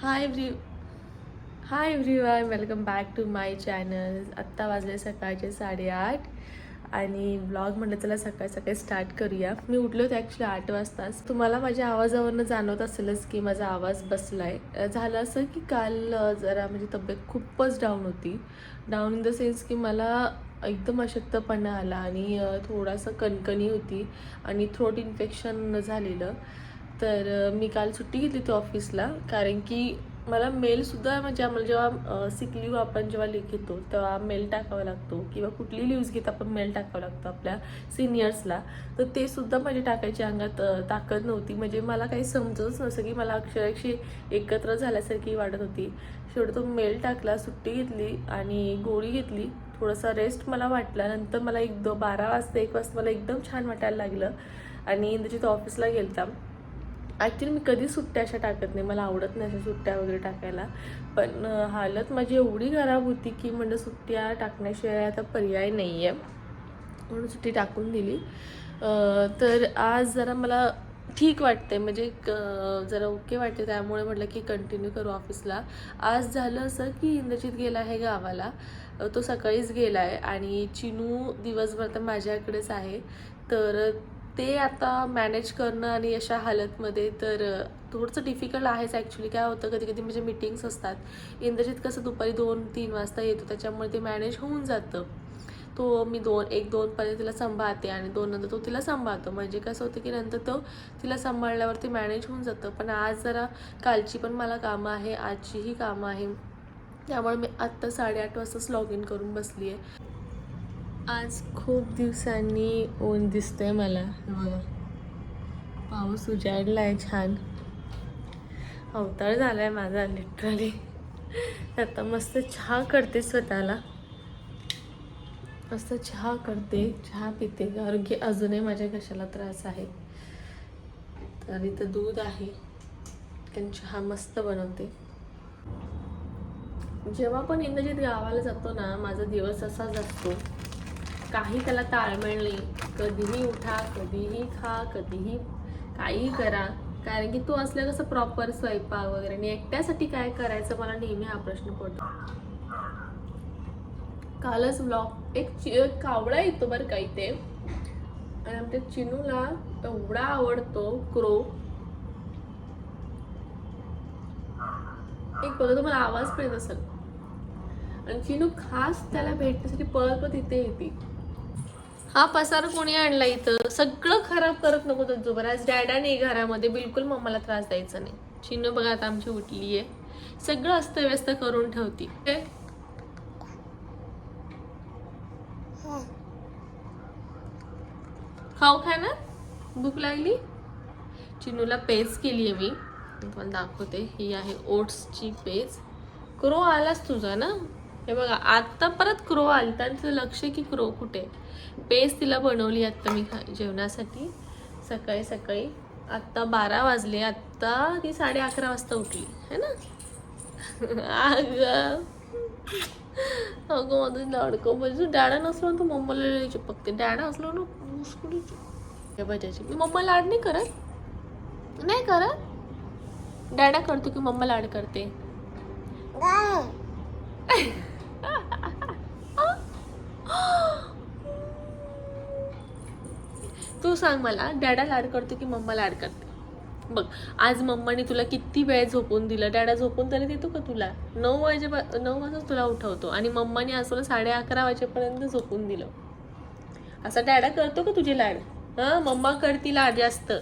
High every hi everyone, welcome back to my channel. आत्ता वाजले सकाळचे 8:30 आणि ब्लॉग म्हटलं चला सकाळी सकाळी स्टार्ट करूया. मी उठले होते ॲक्च्युली 8 वाजताच. तुम्हाला माझ्या आवाजावरनं जाणवत असेलच की माझा आवाज बसला आहे. झालं असं की काल जरा म्हणजे तब्येत खूपच डाऊन होती. डाऊन इन द सेन्स की मला एकदम अशक्तपणा आला आणि थोडासा कणकणी होती आणि थ्रोट इन्फेक्शन झालेलं. तर मी काल सुट्टी घेतली होती ऑफिसला, कारण की मला मेलसुद्धा म्हणजे आम्हाला जेव्हा सिक लिव्ह आपण जेव्हा घेतो तेव्हा मेल टाकावा लागतो किंवा कुठली लिव्ज घेत आपण मेल टाकावा लागतो आपल्या सिनियर्सला. तर ते सुद्धा माझ्या टाकायच्या अंगात ताकद नव्हती. म्हणजे मला काही समजतच नसतं की मला अक्षरशः एकत्र झाल्यासारखी वाटत होती. शेवटी तो मेल टाकला, सुट्टी घेतली आणि गोळी घेतली. थोडासा रेस्ट मला वाटला. नंतर मला 12 वाजता 1 वाजता मला एकदम छान वाटायला लागलं आणि इंद्रजित ऑफिसला गेलता. ॲक्च्युली मी कधीच सुट्ट्या अशा टाकत नाही, मला आवडत नाही अशा सुट्ट्या वगैरे टाकायला. पण हालत माझी एवढी खराब होती की म्हणजे सुट्ट्या टाकण्याशिवाय आता पर्याय नाही आहे, म्हणून सुट्टी टाकून दिली. तर आज जरा मला ठीक वाटते, म्हणजे जरा ओके वाटते, त्यामुळे म्हटलं की कंटिन्यू करू ऑफिसला. आज झालं असं की इंद्रजित गेला आहे गावाला. तो सकाळीच गेला आहे आणि चिनू दिवसभर तर माझ्याकडेच आहे. तर ते आता मॅनेज करणं आणि अशा हालतमध्ये तर थोडंसं डिफिकल्ट आहेच. ॲक्च्युली काय होतं, कधी कधी म्हणजे मीटिंग्स असतात. इंद्रजित कसं दुपारी 2-3 वाजता येतो, त्याच्यामुळे ते मॅनेज होऊन जातं. तो मी 1-2 पर्यंत तिला सांभाळते आणि 2 नंतर तो तिला सांभाळतो. म्हणजे कसं होतं की नंतर तो तिला सांभाळल्यावरती मॅनेज होऊन जातं. पण आज जरा कालची पण मला कामं आहे, आजचीही कामं आहे, त्यामुळे मी आत्ता 8:30 वाजताच लॉग इन करून बसली आहे. आज खूप दिवसांनी ऊन दिसतंय मला. बघा, पाऊस उजाडला आहे छान. अवतार झाला आहे माझा लिटरली. आता मस्त चहा करते स्वतःला, मस्त चहा करते, चहा पिते, कारण की अजूनही माझ्या घशाला त्रास आहे. तर इथं दूध आहे, कारण चहा मस्त बनवते. जेव्हा पण इंद्रजित गावाला जातो ना, माझा दिवस असाच असतो, काही त्याला ताळमेळ नाही. कधीही उठा, कधीही खा, कधीही काहीही करा. कारण की तो असल्या कसं प्रॉपर स्वयंपाक वगैरे, आणि एकट्यासाठी काय करायचं मला नेहमी हा प्रश्न पडतो. कालच ब्लॉग एक कावळा येतो बरं का इथे, आणि आमच्या चिनूला एवढा आवडतो क्रो. एक बघा, तुम्हाला आवाज पण येत असेल. आणि चिनू खास त्याला भेटण्यासाठी पळत इथे येते. हा पसार कोणी आणला इथं, सगळं खराब करत नको तुझ्याबरोबर. आज डॅडा नाही घरामध्ये, बिलकुल मम्माला त्रास द्यायचा नाही. चिनू बघा आता आमची उठली आहे, सगळं अस्तव्यस्त करून ठेवती. खाऊ खा ना, भूक लागली. चिनूला पेज केली आहे मी, तुम्हाला दाखवते. ही आहे ओट्सची पेज. क्रो आलाच तुझा ना, हे बघा आत्ता परत क्रो आलता आणि तुझं लक्ष की क्रो कुठे. पेज तिला बनवली आत्ता मी जेवणासाठी सकाळी सकाळी. आत्ता 12 वाजले, आत्ता ती 11:30 वाजता उठली है ना. अगं अगं माझं लाडकं, म्हणजे डॅडा नसलो ना तू मम्माला चिपकते, डॅडा असलो ना मुस्कुडी बजायची. मी मम्मा लाड नाही करत, नाही करत. डॅडा करतो की मम्मा लाड करते. तू सांग मला, डॅडा लाड करतो की मम्मा लाड करते. बघ, आज मम्माने तुला किती वेळ झोपून दिलं. डॅडा झोपून तरी देतो का तुला? 9 वाजता तुला उठवतो आणि मम्माने आज तुला 11:30 वाजेपर्यंत झोपून दिलं. असा डॅडा करतो का तुझे लाड? हा, मम्मा करती लाड जास्त.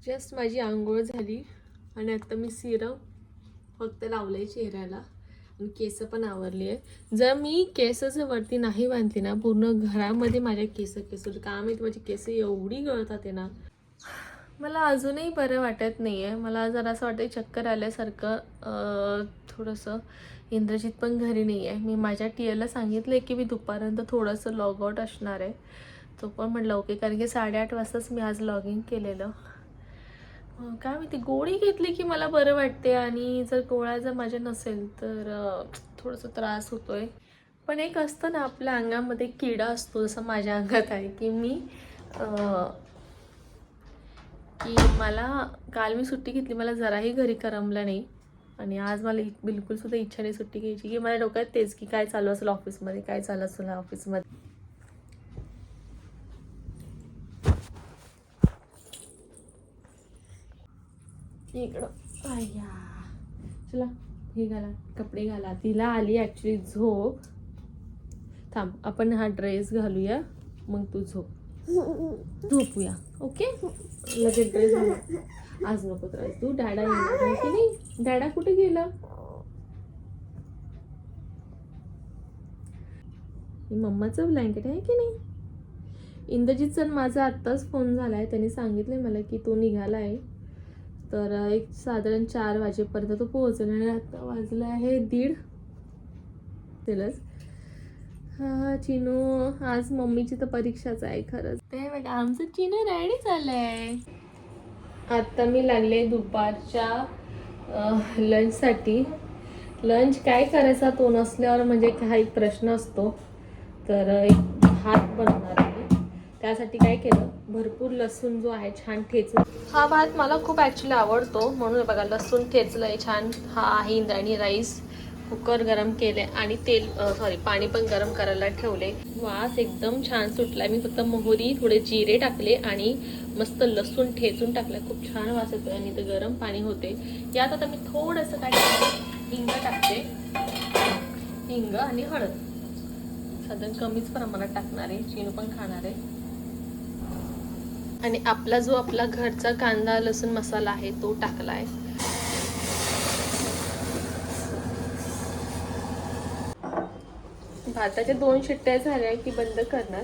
जस्ट माझी आंघोळ झाली आणि आता मी सिरम फक्त लावलंय चेहऱ्याला आणि केस पण आवरली आहे. जर मी केस जर वरती नाही बांधली ना, पूर्ण घरामध्ये माझ्या केस काय माहिती माझी केस एवढी गळतात आहे ना. मला अजूनही बरं वाटत नाही आहे. मला जरा असं वाटतं चक्कर आल्यासारखं थोडंसं. इंद्रजित पण घरी नाही आहे. मी माझ्या टीएलला सांगितलं आहे की मी दुपारनंतर थोडंसं लॉग आउट असणार आहे. तो पण म्हटलं ओके, कारण की 8:30 वाजताच मी आज लॉग इन केलेलं. काय माहिती, गोळी घेतली की मला बरं वाटते, आणि जर गोळ्या जर माझ्या नसेल तर थोडंसं त्रास होतोय. पण एक असतं ना आपल्या अंगामध्ये किडा असतो, जसं माझ्या अंगात आहे की मी की मला काल मी सुट्टी घेतली, मला जराही घरी करमलं नाही आणि आज मला बिलकुलसुद्धा इच्छा नाही सुट्टी घ्यायची. की माझ्या डोक्यात तेच की काय चालू असेल ऑफिसमध्ये, काय चालू असेल ऑफिसमध्ये. इकडं अय्या, चला हे घाला, कपडे घाला. तिला आली ॲक्च्युली झोप. थांब, आपण हा ड्रेस घालूया, मग तू झोपूया. ओके, लगेच ड्रेस घालू. आज नको त्रास तू. डॅडा येणार आहे की नाही? डॅडा कुठे गेला? हे मम्माचं ब्लँकेट आहे की नाही? इंद्रजितचा माझा आत्ताच फोन झाला आहे. त्यांनी सांगितलं मला की तो निघाला आहे, तर एक साधारण 4 वाजेपर्यंत तो पोहोचेल. आणि आता वाजलं आहे 1:30. त्यालाच हा चिनू, आज मम्मीची तर परीक्षाच आहे खरंच. ते बघा आमचं चिनू रेडी झालंय. आता मी लागले दुपारच्या लंचसाठी. लंच काय करायचा तो नसल्यावर म्हणजे काही प्रश्न असतो. तर एक भात बनवणार आहे. त्यासाठी काय केलं, भरपूर लसूण जो आहे छान ठेचून. हा भात मला खूप ॲक्च्युली आवडतो, म्हणून बघा लसूण ठेचलं आहे छान. हा आहे इंद्रायणी राईस. कुकर गरम केले आणि पाणी पण गरम करायला ठेवले. वास एकदम छान सुटला. मी फक्त मोहरी, थोडे जिरे टाकले आणि मस्त लसूण ठेचून टाकलं. खूप छान वास येतो आणि ते गरम पाणी होते. यात आता मी थोडंसं काय हिंग टाकते. हिंग आणि हळद साधारण कमीच प्रमाणात टाकणार आहे, चिनू पण खाणार आहे. आणि आपला घरचा कांदा लसूण मसाला आहे तो टाकला आहे. भाताच्या 2 शिट्ट्या झाल्या की बंद करणार.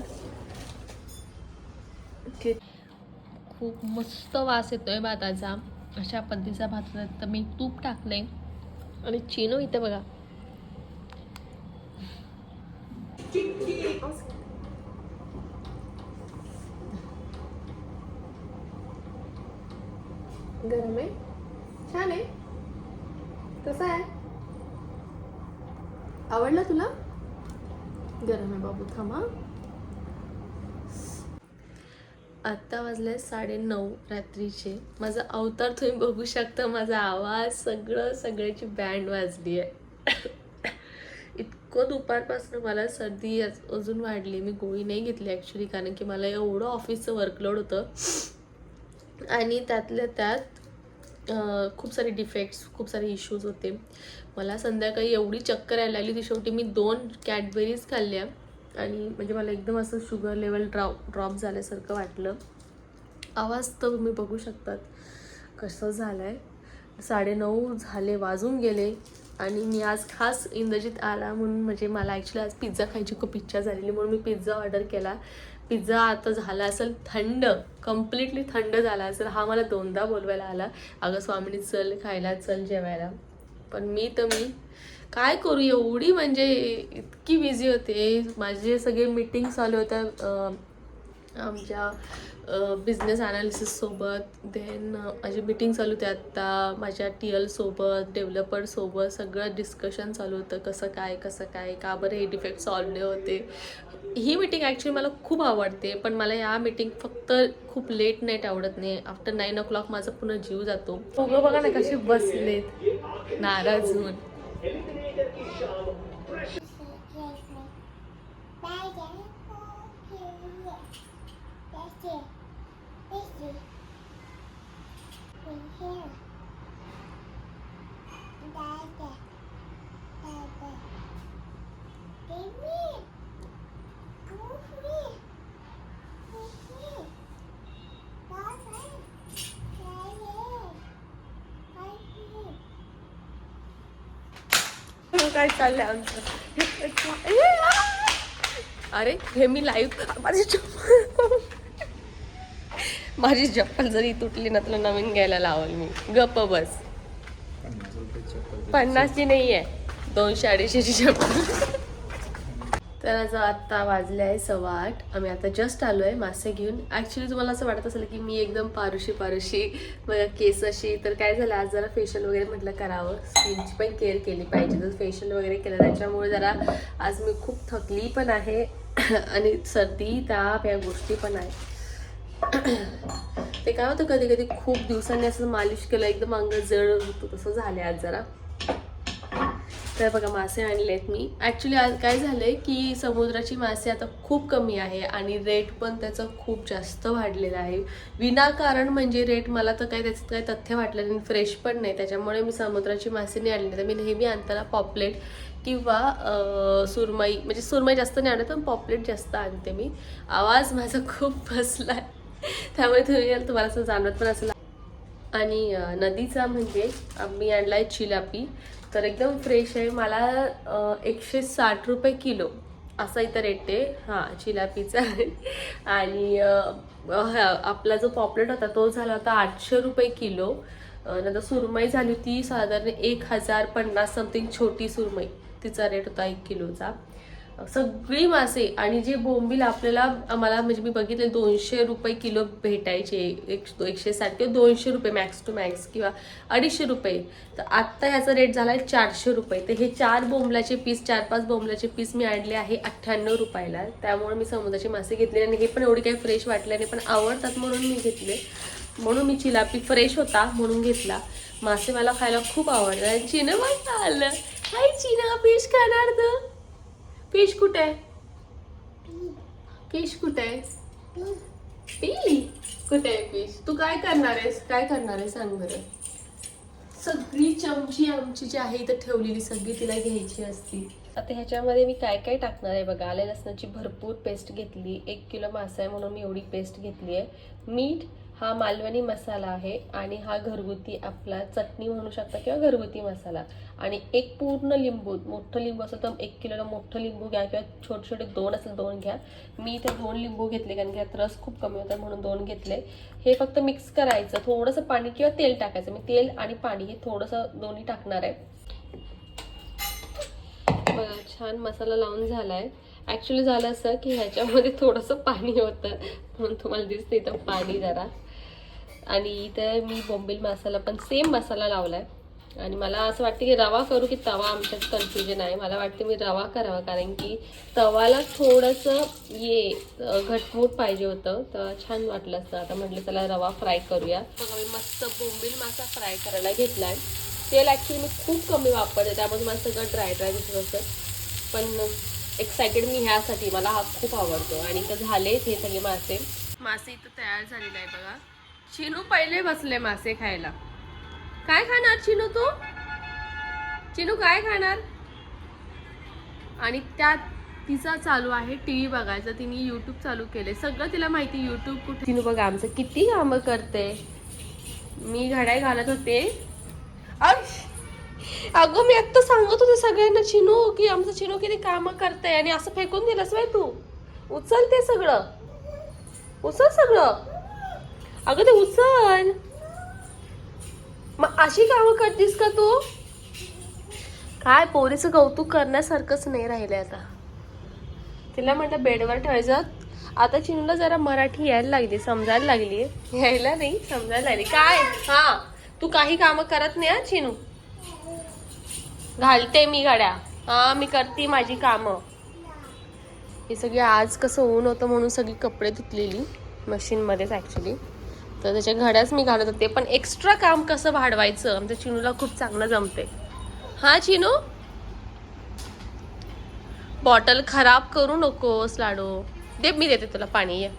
खूप मस्त वास येतोय भाताचा. अशा पद्धतीचा भात. तर मी तूप टाकले आणि चिनू इथे बघा गरम आहे, छान आहे. कसा आहे, आवडला तुला? गरम आहे बाबू, थांबा. आत्ता वाजले 9:30 रात्रीचे. माझा अवतार तुम्ही बघू शकता. माझा आवाज सगळ्याची बँड वाजली आहे. इतकं दुपारपासून मला सर्दी अजून वाढली. मी गोळी नाही घेतली ॲक्च्युली, कारण की मला एवढं ऑफिसचं वर्कलोड होतं आणि त्यातल्या त्यात खूप सारे डिफेक्ट्स, खूप सारे इश्यूज होते. मला संध्याकाळी एवढी चक्कर यायला लागली ती शेवटी मी 2 कॅडबेरीज खाल्ल्या आणि म्हणजे मला एकदम असं शुगर लेवल ड्रॉप झाल्यासारखं वाटलं. आवाज तर तुम्ही बघू शकतात कसं झालं आहे. 9:30 झाले, वाजून गेले. आणि मी आज खास इंद्रजित आला म्हणून, म्हणजे मला ॲक्च्युली आज पिझ्झा खायची खूप इच्छा झालेली म्हणून मी पिझ्झा ऑर्डर केला. पिझ्झा आता झाला असेल थंड, कम्प्लिटली थंड झाला असेल. हा मला 2दा बोलवायला आला, अगं स्वामिनी चल खायला, चल जेवायला. पण मी काय करू, एवढी म्हणजे इतकी बिझी होते. माझे सगळे मीटिंग चालू होत्या आमच्या बिझनेस ॲनालिसिससोबत. देन माझी मीटिंग चालू होते आत्ता माझ्या TL-सोबत, डेव्हलपरसोबत. सगळं डिस्कशन चालू होतं, कसं काय का बरं हे डिफेक्ट सॉल्व होते. ही मीटिंग ॲक्च्युली मला खूप आवडते, पण मला या मीटिंग फक्त खूप लेट नाईट आवडत नाही. आफ्टर 9 o'clock माझा पूर्ण जीव जातो. सगळं बघा ना कसे बसलेत नाराज होऊन. काय चाललंय आमचं. अरे हे मी लाईव्ह, माझी चप्पल जरी तुटली ना तुला नवीन घ्यायला लावल मी. गप्प बस. 50ची नाही आहे, 200-250ची चप्पल. तर आत्ता वाजले आहे 8:15. आम्ही आता जस्ट आलो आहे मासे घेऊन. ॲक्च्युली तुम्हाला असं वाटत असेल की मी एकदम पारुशी बघा केस अशी. तर काय झालं, आज जरा फेशियल वगैरे म्हटलं करावं, स्किनची पण केअर केली पाहिजे. तर फेशियल वगैरे केलं, त्याच्यामुळे जरा आज मी खूप थकली पण आहे आणि सर्दी ताप या गोष्टी पण आहे. ते काय होतं कधी कधी खूप दिवसांनी असं मालिश केलं एकदम अंग जड होतं, तसं झालंय आज जरा. तर बघा मासे आणलेत मी. ॲक्च्युली आज काय झालंय की समुद्राची मासे आता खूप कमी आहे आणि रेट पण त्याचं खूप जास्त वाढलेलं आहे. विनाकारण म्हणजे रेट मला तर काही त्याच्यात काही तथ्य वाटलं नाही, फ्रेश पण नाही. त्याच्यामुळे मी समुद्राची मासे नाही आणली. तर मी नेहमी आणताना पॉपलेट किंवा सुरमई, म्हणजे सुरमई जास्त नाही आणत पण पॉपलेट जास्त आणते मी. आवाज माझा खूप बसला आहे त्यामुळे तुम्हाला असं जाणवत पण असेल. आणि नदीचा म्हणजे मी आणलाय चिलापी. तर एकदम फ्रेश आहे. मला 160 रुपये किलो असा इथं रेट आहे हां चिलापीचा. आणि आपला जो पॉपलेट होता तो झाला होता 800 रुपये किलो. नंतर सुरमई झाली होती साधारण 1050 समथिंग, छोटी सुरमई, तिचा रेट होता 1 किलोचा. सगळी मासे आणि जे बोंबील आपल्याला आम्हाला म्हणजे मी बघितले 200 रुपये किलो भेटायचे, 160 किंवा 200 रुपये मॅक्स टू मॅक्स, किंवा 250 रुपये. तर आत्ता ह्याचा रेट झाला आहे 400 रुपये. तर हे 4 बोंबलाचे पीस, 4-5 बोंबलाचे पीस मी आणले आहे 98 रुपयाला. त्यामुळे मी समुद्राचे मासे घेतले आणि हे पण एवढे काही फ्रेश वाटले नाही, पण आवडतात म्हणून मी घेतले. म्हणून मी चिलापी फ्रेश होता म्हणून घेतला. मासे मला खायला खूप आवडतात. आणि चिनं मला आलं, हाय चिना, फिश खाणार तर? फिश कुठे आहे? फिश कुठे आहे? पी कुठे आहे फिश? तू काय करणार आहेस? काय करणार आहे सांग बरं. सगळी चमची आमची जी आहे इथं ठेवलेली सगळी तिला घ्यायची असती. आता ह्याच्यामध्ये मी काय काय टाकणार आहे बघा. आले लसणाची भरपूर पेस्ट घेतली. 1 किलो मासा आहे म्हणून मी एवढी पेस्ट घेतली आहे. मीठ, हा मालवणी मसाला आहे आणि हा घरगुती आपला चटणी म्हणू शकता किंवा घरगुती मसाला. आणि एक पूर्ण लिंबू, मोठं लिंबू असेल तर 1 किलोला मोठं लिंबू घ्या किंवा छोटे छोटे 2 असेल 2 घ्या. मी इथे 2 लिंबू घेतले कारण की यात रस खूप कमी होता म्हणून 2 घेतले. हे फक्त मिक्स करायचं, थोडंसं पाणी किंवा तेल टाकायचं. मी तेल आणि पाणी हे थोडंसं दोन्ही टाकणार आहे. बघा छान मसाला लावून झालाय. ॲक्च्युली झालं असं की ह्याच्यामध्ये थोडंसं पाणी होतं म्हणून तुम्हाला दिसतं इथं पाणी जरा. आणि इथं मी बोंबील मसाला पण सेम मसाला लावलाय. आणि मला असं वाटतं की रवा करू की तवा, आमच्यात कन्फ्युजन आहे. मला वाटतं मी रवा करावा कारण की तवाला थोडंसं घटमूट पाहिजे होतं तर छान वाटलं असतं. आता म्हटलं त्याला रवा फ्राय करूया. बघा मी मस्त बोंबील मासा फ्राय करायला घेतलाय. तेल ॲक्च्युली मी खूप कमी वापरते त्यामुळे मला सगळं ड्राय दिसत असतं. पण एक्सायटेड मी ह्यासाठी, मला हा खूप आवडतो. आणि इथं झाले हे सगळे मासे इथं तयार झालेले आहे बघा. चिनू पहिले बसले मासे खायला. काय खाणार चिनू तू? चिनू काय खाणार? आणि त्यात तिचा चालू आहे टीव्ही बघायचं. तिने यूट्यूब चालू केले. सगळं तिला माहिती यूट्यूब कुठे. चिनू बघा आमचं किती कामं करते. मी घड्याळ घालत होते. अगं मी आत्ता सांगत होते सगळ्यांना चिनू की आमचं चिनू किती कामं करते आणि असं फेकून दिलंस बाई तू. उचल ते सगळं, उचल सगळं. अगं ते उचल. मग अशी कामं करतीस का तू? काय पोरीचं कौतुक करण्यासारखंच नाही राहिलंय आता. तिला म्हटलं बेडवर ठेवायचं. आता चिनूला जरा मराठी यायला लागली, समजायला लागली. यायला नाही, समजायला लागली. काय हा तू काही कामं करत नाही हा चिनू. घालते मी घड्या, हा मी करते माझी कामं. हे सगळी आज कसं ऊन होतं म्हणून सगळी कपडे धुतलेली मशीनमध्येच ॲक्च्युली. तर त्याच्या घड्याच मी घालत होते. पण एक्स्ट्रा काम कसं वाढवायचं आमच्या चिनूला खूप चांगलं जमते. हा चिनू, बॉटल खराब करू नकोस लाडू. दे मी देते तुला पाणी, ये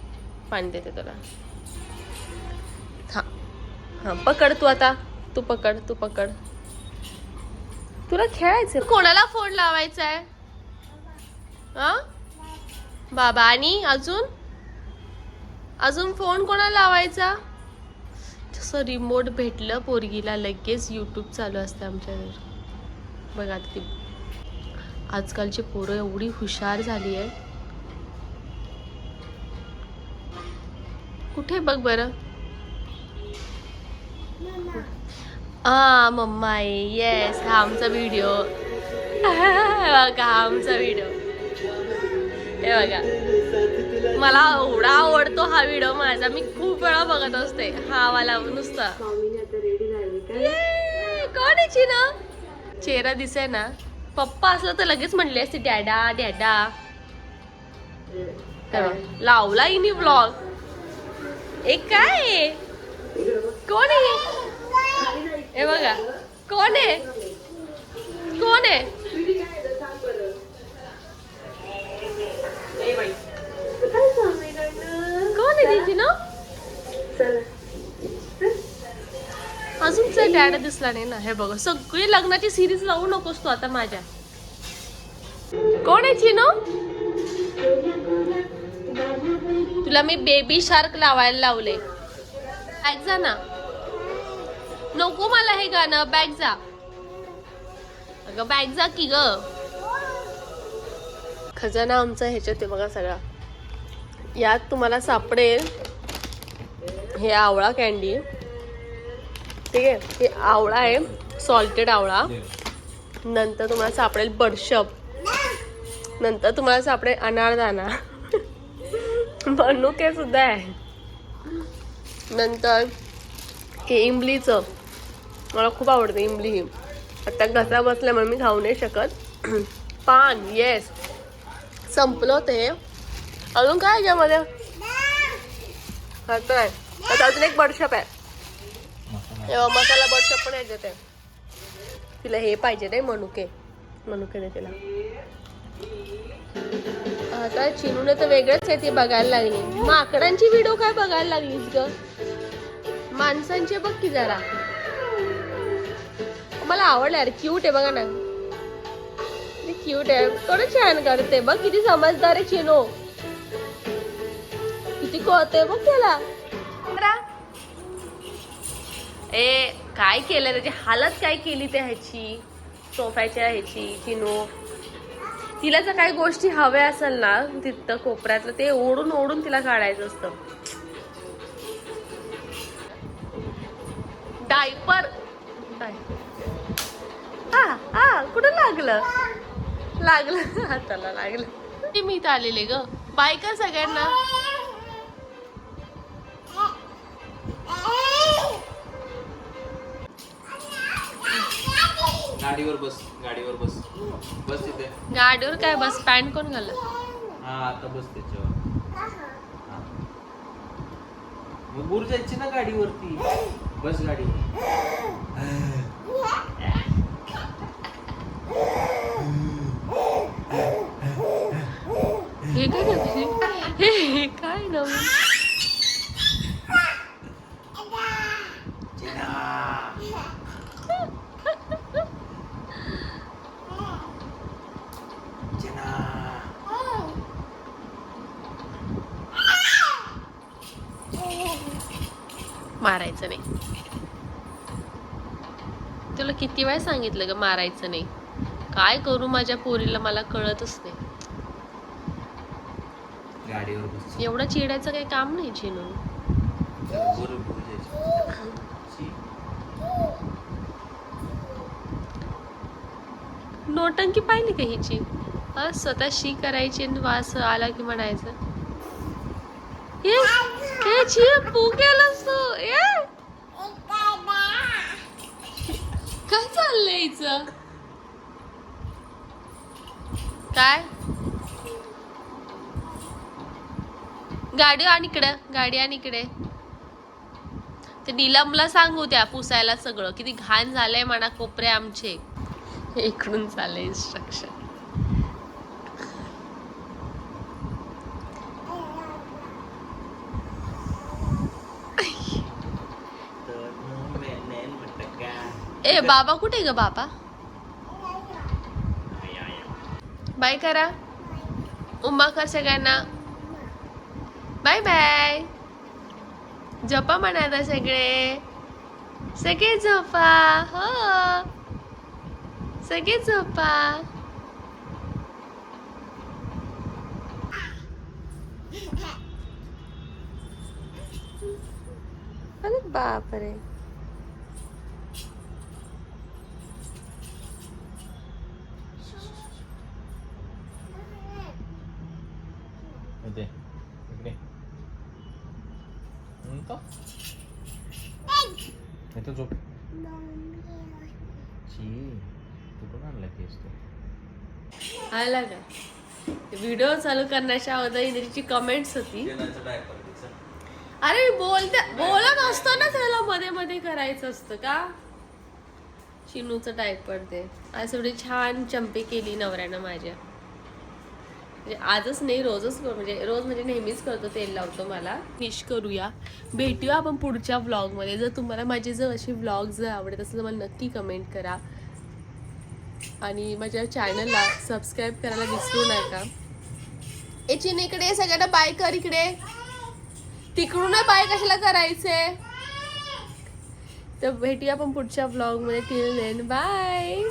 पाणी देते तुला. हां हां पकड तू आता, तू पकड. तुला खेळायचं. कोणाला फोन लावायचा आहे? हा बाबा. आणि अजून फोन कोणाला लावायचा? जसं रिमोट भेटलं पोरगीला लगेच यूट्यूब चालू असतं आमच्या घरी. बघा ती आजकालची पोरं एवढी हुशार झाली आहे. कुठे बघ बरं. हा मम्मा आहे. येस, हा आमचा व्हिडिओ. बघा आमचा व्हिडिओ. हे बघा मला एवढा आवडतो हा व्हिडिओ माझा. मी खूप वेळा बघत असते हा वाला नुसता. कोण आहे चिना? चेहरा दिसे ना. पप्पा असलं तर लगेच म्हणले असते डॅडा डॅडा. लावला इनी ब्लॉग. एक काय कोण आहे हे बघा कोण आहे कोण आहे कोण आहे तिची ना अजून डॅड दिसला नाही ना हे बघ सगळी लग्नाची सिरीज लावू नकोस तू आता माझ्या कोण आहे चिनो तुला मी बेबी शार्क लावायला लावले बॅग जा ना नको मला हे गाणं बॅग जा अगं बॅग जा की ग खजाना आमचा ह्याच्यात आहे बघा सगळा यात तुम्हाला सापडेल हे आवळा कॅन्डी ठीक आहे हे आवळा आहे सॉल्टेड आवळा नंतर तुम्हाला सापडेल बडशप नंतर तुम्हाला सापडेल अनारदाना मनुके सुद्धा आहे नंतर हे इमलीचं मला खूप आवडतं इमली ही आता घसा बसल्या म्हणून मी खाऊ नाही शकत पान येस संपलं ते अजून काय आहे यामध्ये आता आहे आता अजून एक बडशप आहे मसाला बडशप पण याच्यात आहे तिला हे पाहिजे नाही मनुके मनुके दे तिला आता चिनूने तर वेगळंच आहे ती बघायला लागली माकडांची व्हिडिओ काय बघायला लागलीस ग माणसांचे बघ की जरा मला आवडलं यार क्यूट आहे बघा ना क्यूट आहे थोडं छान करते बघ किती समजदार आहे चिनो किती कळते बघ त्याला ए काय केलं त्याची हालत काय केली त्या ह्याची सोफ्याच्या ह्याची चिनो तिला जर काही गोष्टी हव्या असेल ना तिथं कोपऱ्यातलं ते ओढून ओढून तिला काढायचं असतं डायपर कुठं लागलं हाताला लागलं मी इथं आलेले ग बाय कर सगळ्यांना गाडीवर बस बस तिथे गाडीवर काय बस पॅन्ट कोण घालत हा आता बस त्याच्यावर मग दूर जायची ना गाडीवरती बस गाडीवर हे काय करते हे काय नवीन मारायचं नाही तुला किती वेळ सांगितलं ग मारायचं नाही काय करू माझ्या पोरीला मला कळतच नाही गाडीवर बस एवढं चिडायचं काही काम नाही चिनू नोटंकी पाहिली का हिची स्वतः शी करायची आणि वास आला की म्हणायचं पू केलंस तू काय चाललंय हिचं काय गाडी आणि इकडे ते नीलमला सांगू त्या पुसायला सगळं किती घाण झालंय म्हणा कोपरे आमचे इकडून चाललंय इन्स्ट्रक्शन ए बाबा कुठे ग बाबा बाय करा उम्मा कर सगळ्यांना बाय बाय झोपा म्हणा सगळे सगळे झोपा हो सगळे झोपा अरे बापरे झोप कुठून आणला केस तो आला का व्हिडिओ चालू करण्याच्या अगोदर इंद्रीची कमेंट्स होती अरे बोलत असतो ना त्याला मध्ये मध्ये करायचं असतं का. चिनूचं टाईप पडते. आज एवढी छान चंपी केली नवऱ्यानं माझ्या. म्हणजे आजच नाही रोजच म्हणजे रोज म्हणजे नेहमीच करतो, तेल लावतो मला. फिश करूया. भेटूया आपण पुढच्या व्लॉगमध्ये. जर तुम्हाला माझे जर असे व्लॉग जर आवडत असेल तर मला नक्की कमेंट करा आणि माझ्या चॅनलला सबस्क्राईब करायला विसरू नका. ए चिन इकडे सगळ्यांना बाय कर. इकडे तिकडून बाय कशाला करायचे. तर भेटूया आपण पुढच्या व्लॉगमध्ये. Till then bye.